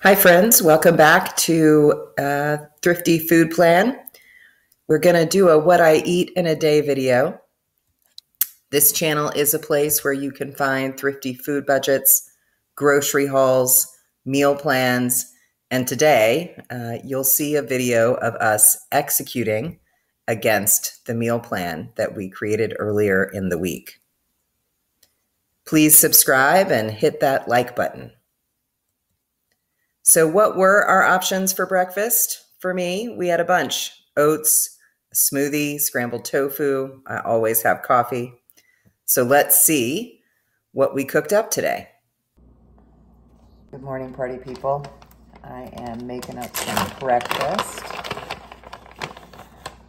Hi friends, welcome back to Thrifty Food Plan. We're going to do a what I eat in a day video. This channel is a place where you can find thrifty food budgets, grocery hauls, meal plans, and today you'll see a video of us executing against the meal plan that we created earlier in the week. Please subscribe and hit that like button. So what were our options for breakfast? For me, we had a bunch. Oats, a smoothie, scrambled tofu. I always have coffee. So let's see what we cooked up today. Good morning, party people. I am making up some breakfast.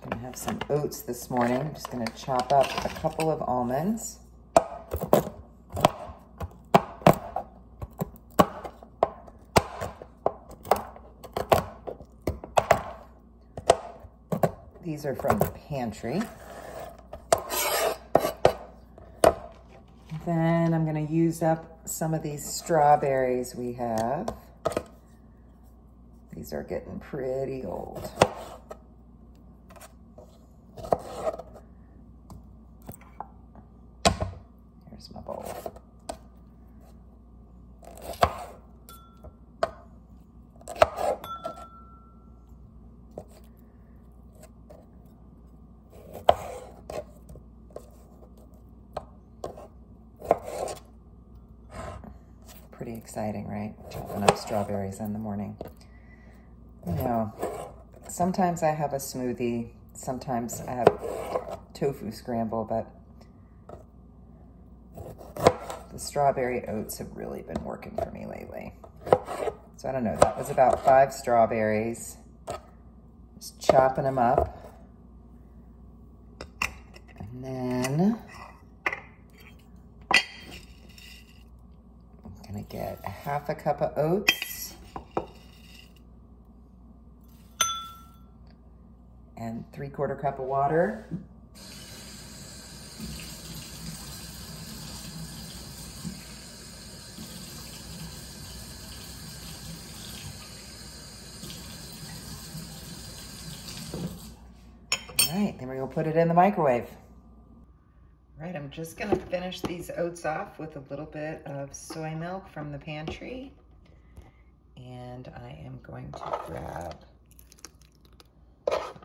I'm gonna have some oats this morning. I'm just gonna chop up a couple of almonds. These are from the pantry. Then I'm going to use up some of these strawberries we have. These are getting pretty old. Here's my bowl. Pretty exciting, right? Chopping up strawberries in the morning. You know, sometimes I have a smoothie, sometimes I have tofu scramble, but the strawberry oats have really been working for me lately. So I don't know, that was about 5 strawberries. Just chopping them up. And then gonna get 1/2 cup of oats and 3/4 cup of water. All right, then we're gonna put it in the microwave. All right, I'm just gonna finish these oats off with a little bit of soy milk from the pantry. And I am going to grab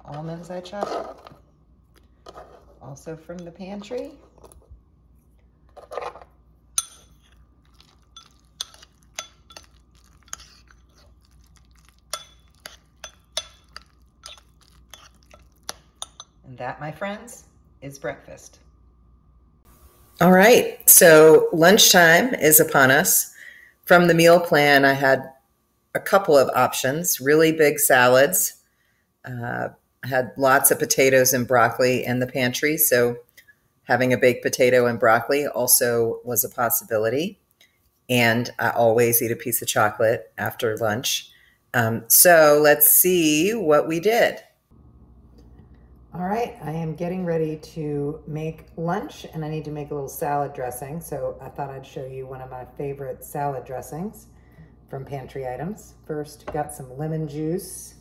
almonds I chopped up, also from the pantry. And that, my friends, is breakfast. All right, so lunchtime is upon us. From the meal plan, I had a couple of options, really big salads. I had lots of potatoes and broccoli in the pantry, so having a baked potato and broccoli also was a possibility. And I always eat a piece of chocolate after lunch. So let's see what we did. All right, I am getting ready to make lunch and I need to make a little salad dressing. So I thought I'd show you one of my favorite salad dressings from pantry items. First, got some lemon juice,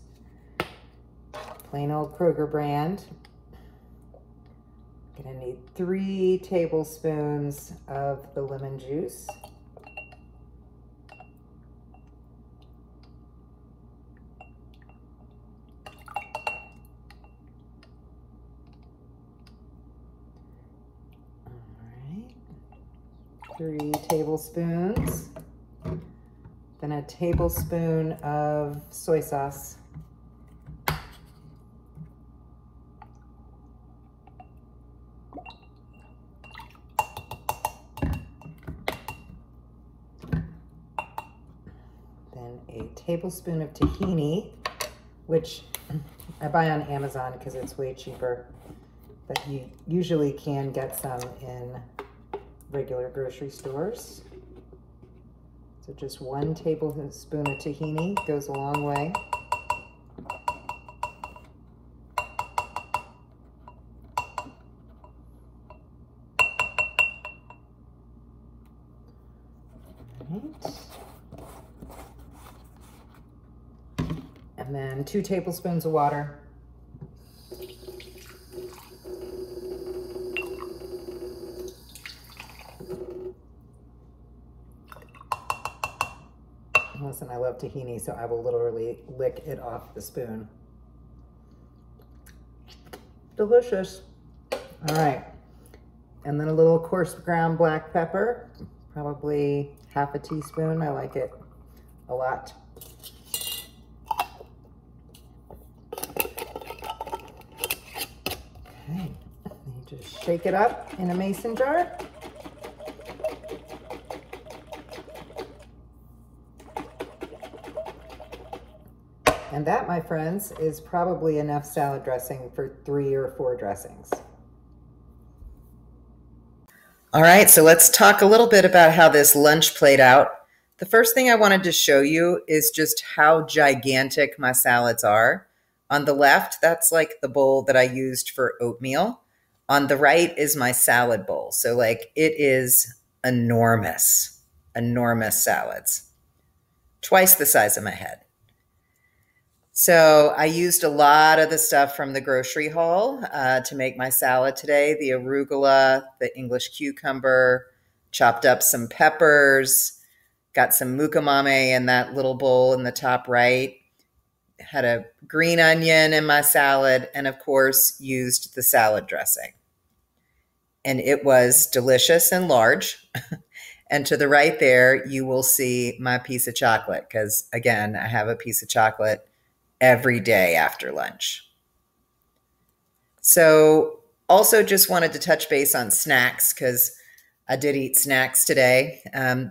plain old Kroger brand. Gonna need 3 tablespoons of the lemon juice. All right, 3 tablespoons. Then a tablespoon of soy sauce. Then a tablespoon of tahini, which I buy on Amazon because it's way cheaper, but you usually can get some in regular grocery stores. So just 1 tablespoon of tahini goes a long way. All right. And then 2 tablespoons of water. Listen, I love tahini, so I will literally lick it off the spoon. Delicious. All right. And then a little coarse ground black pepper, probably half a teaspoon. I like it a lot. Okay, you just shake it up in a mason jar. And that, my friends, is probably enough salad dressing for 3 or 4 dressings. All right, so let's talk a little bit about how this lunch played out. The first thing I wanted to show you is just how gigantic my salads are. On the left, that's like the bowl that I used for oatmeal. On the right is my salad bowl. So like it is enormous, enormous salads. Twice the size of my head. So I used a lot of the stuff from the grocery haul to make my salad today. The arugula, the English cucumber, chopped up some peppers, got some mukamame in that little bowl in the top right, had a green onion in my salad, and of course used the salad dressing. And it was delicious and large. And to the right there, you will see my piece of chocolate because, again, I have a piece of chocolate every day after lunch. So also just wanted to touch base on snacks because I did eat snacks today.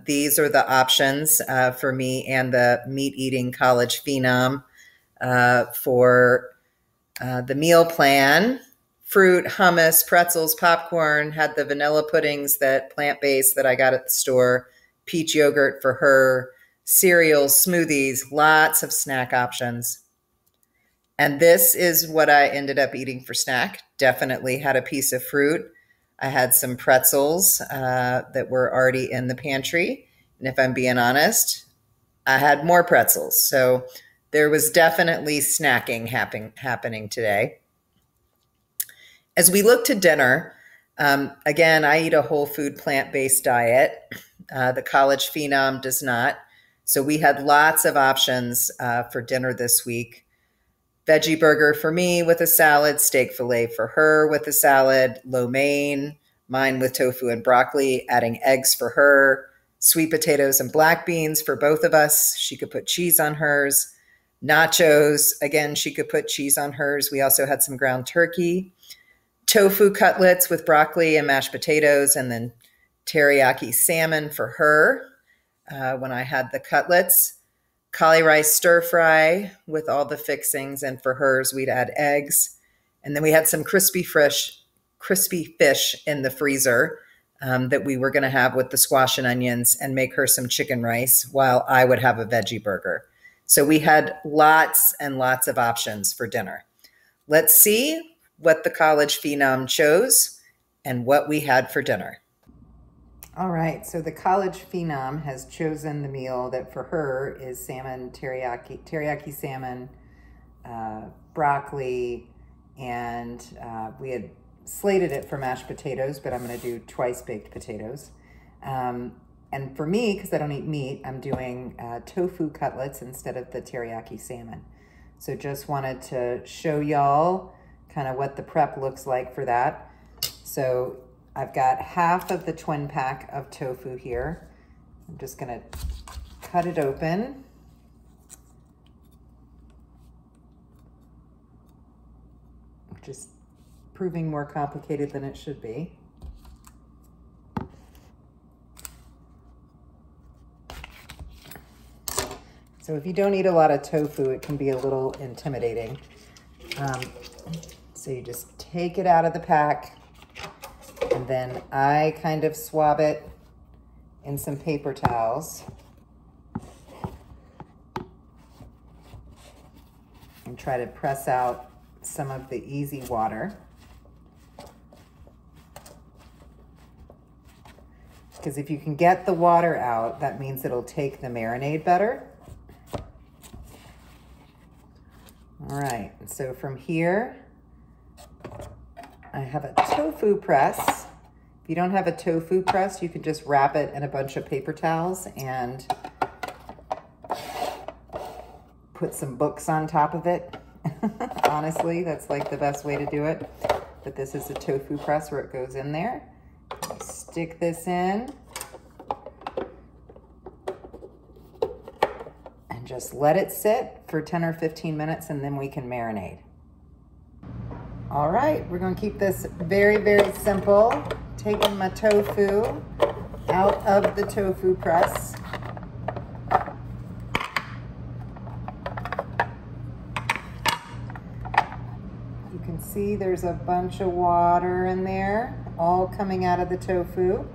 These are the options for me and the meat-eating college phenom for the meal plan. Fruit, hummus, pretzels, popcorn, had the vanilla puddings that plant-based that I got at the store, peach yogurt for her, cereals, smoothies, lots of snack options. And this is what I ended up eating for snack. Definitely had a piece of fruit. I had some pretzels that were already in the pantry. And if I'm being honest, I had more pretzels. So there was definitely snacking happening today. As we look to dinner, again, I eat a whole food plant-based diet. The college phenom does not. So we had lots of options for dinner this week. Veggie burger for me with a salad, steak filet for her with a salad, lo mein, mine with tofu and broccoli, adding eggs for her, sweet potatoes and black beans for both of us. She could put cheese on hers. Nachos, again, she could put cheese on hers. We also had some ground turkey. Tofu cutlets with broccoli and mashed potatoes, and then teriyaki salmon for her when I had the cutlets. Cauli rice stir fry with all the fixings, and for hers, we'd add eggs. And then we had some crispy fish in the freezer that we were going to have with the squash and onions and make her some chicken rice while I would have a veggie burger. So we had lots and lots of options for dinner. Let's see what the college phenom chose and what we had for dinner. All right, so the college phenom has chosen the meal that for her is salmon, teriyaki salmon, broccoli, and we had slated it for mashed potatoes, but I'm going to do twice baked potatoes. And for me, because I don't eat meat, I'm doing tofu cutlets instead of the teriyaki salmon. So just wanted to show y'all kind of what the prep looks like for that. So I've got half of the twin pack of tofu here. I'm just gonna cut it open. Just proving more complicated than it should be. So if you don't eat a lot of tofu, it can be a little intimidating. So you just take it out of the pack, and then I kind of swab it in some paper towels and try to press out some of the easy water. Because if you can get the water out, that means it'll take the marinade better. All right, so from here, I have a tofu press. If you don't have a tofu press, you can just wrap it in a bunch of paper towels and put some books on top of it. Honestly, that's like the best way to do it. But this is a tofu press where it goes in there. Stick this in. And just let it sit for 10 or 15 minutes and then we can marinate. All right, we're gonna keep this very, very simple. Taking my tofu out of the tofu press. You can see there's a bunch of water in there, all coming out of the tofu.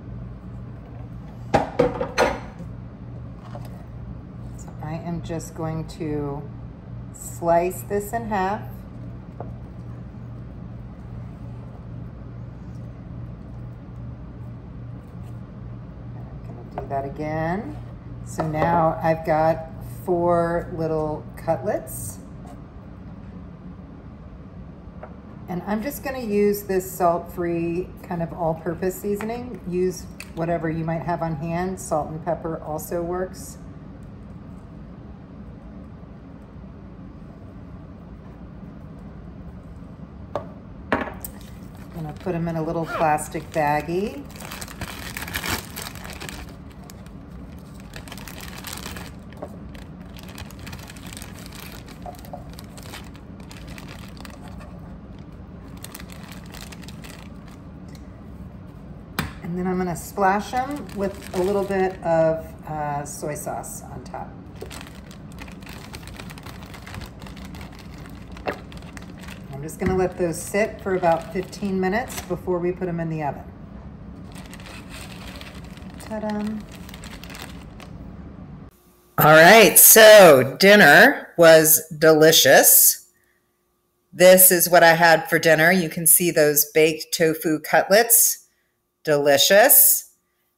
So I am just going to slice this in half. That again. So now I've got 4 little cutlets. And I'm just going to use this salt-free kind of all-purpose seasoning. Use whatever you might have on hand. Salt and pepper also works. I'm going to put them in a little plastic baggie. And then I'm going to splash them with a little bit of soy sauce on top. I'm just going to let those sit for about 15 minutes before we put them in the oven. Ta-da! All right, so dinner was delicious. This is what I had for dinner. You can see those baked tofu cutlets. Delicious.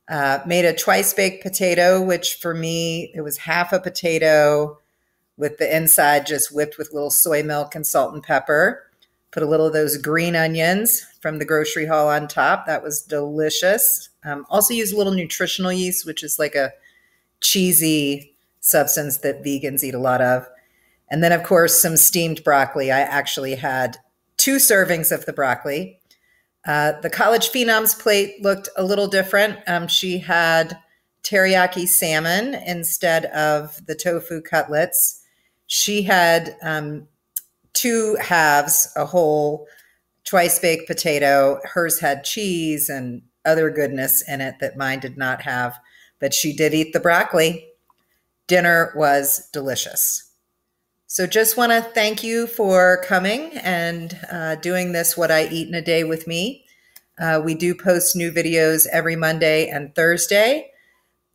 Made a twice baked potato, which for me, it was half a potato with the inside just whipped with a little soy milk and salt and pepper. Put a little of those green onions from the grocery haul on top. That was delicious. Also used a little nutritional yeast, which is like a cheesy substance that vegans eat a lot of. And then, of course, some steamed broccoli. I actually had 2 servings of the broccoli. The College Phenoms plate looked a little different. She had teriyaki salmon instead of the tofu cutlets. She had 2 halves, a whole twice baked potato. Hers had cheese and other goodness in it that mine did not have, but she did eat the broccoli. Dinner was delicious. So just want to thank you for coming and doing this What I Eat in a Day with me. We do post new videos every Monday and Thursday.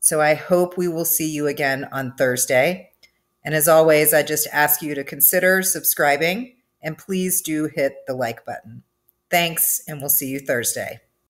So I hope we will see you again on Thursday. And as always, I just ask you to consider subscribing and please do hit the like button. Thanks, and we'll see you Thursday.